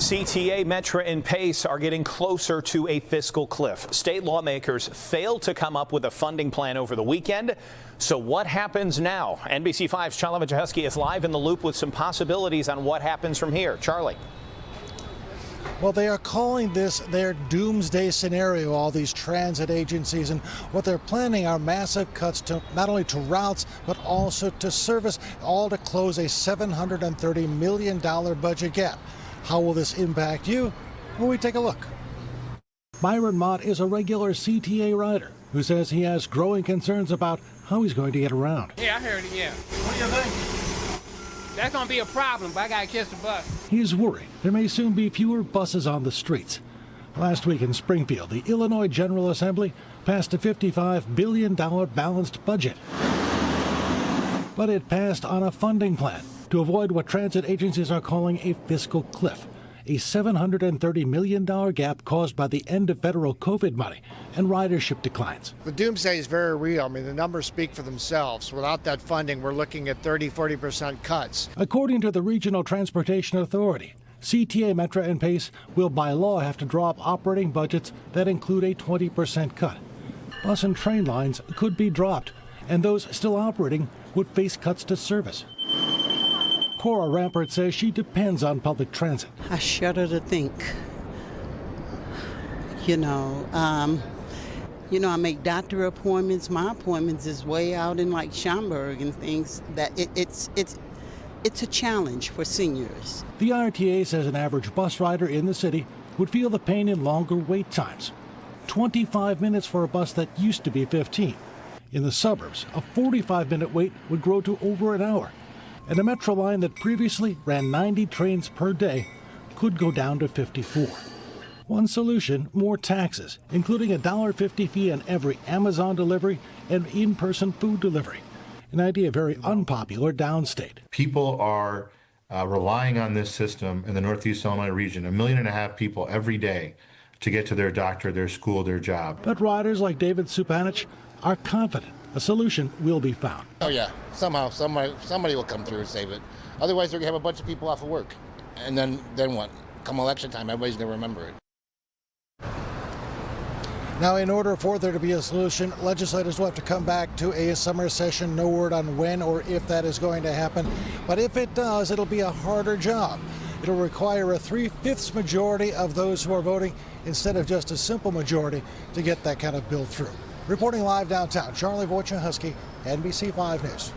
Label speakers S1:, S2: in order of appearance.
S1: CTA, Metra, and Pace are getting closer to a fiscal cliff. State lawmakers failed to come up with a funding plan over the weekend. So what happens now? NBC5's Charlie Wojciechowski is live in the loop with some possibilities on what happens from here. Charlie.
S2: Well, they are calling this their doomsday scenario, all these transit agencies, and what they're planning are massive cuts to not only to routes, but also to service, all to close a $730 million budget gap. How will this impact you? Well, we take a look. Myron Mott is a regular CTA rider who says he has growing concerns about how he's going to get around.
S3: Yeah, I heard it, yeah.
S2: What do you think?
S3: That's going to be a problem, but I got to catch the bus.
S2: He's worried there may soon be fewer buses on the streets. Last week in Springfield, the Illinois General Assembly passed a $55 billion balanced budget. But it passed on a funding plan to avoid what transit agencies are calling a fiscal cliff, a $730 million gap caused by the end of federal COVID money and ridership declines.
S4: The doomsday is very real. I mean, the numbers speak for themselves. Without that funding, we're looking at 30–40% cuts.
S2: According to the Regional Transportation Authority, CTA, Metra, and Pace will by law have to draw up operating budgets that include a 20% cut. Bus and train lines could be dropped, and those still operating would face cuts to service. Cora Rampart says she depends on public transit.
S5: I shudder to think. I make doctor appointments. My appointments is way out in like Schaumburg and things. That it's a challenge for seniors.
S2: The RTA says an average bus rider in the city would feel the pain in longer wait times. 25 minutes for a bus that used to be 15. In the suburbs, a 45-minute wait would grow to over an hour. And a Metro line that previously ran 90 trains per day could go down to 54. One solution, more taxes, including a $1.50 fee on every Amazon delivery and in-person food delivery. An idea very unpopular downstate.
S6: People are relying on this system in the Northeast Illinois region, 1.5 million people every day to get to their doctor, their school, their job.
S2: But riders like David Supanich are confident a solution will be found.
S7: Oh yeah, somehow somebody will come through and save it. Otherwise, they're gonna have a bunch of people off of work, and then what? Come election time, everybody's gonna remember it.
S2: Now, in order for there to be a solution, legislators will have to come back to a summer session. No word on when or if that is going to happen. But if it does, it'll be a harder job. It'll require a 3/5 majority of those who are voting instead of just a simple majority to get that kind of bill through. Reporting live downtown, Charlie Wojciechowski, NBC5 News.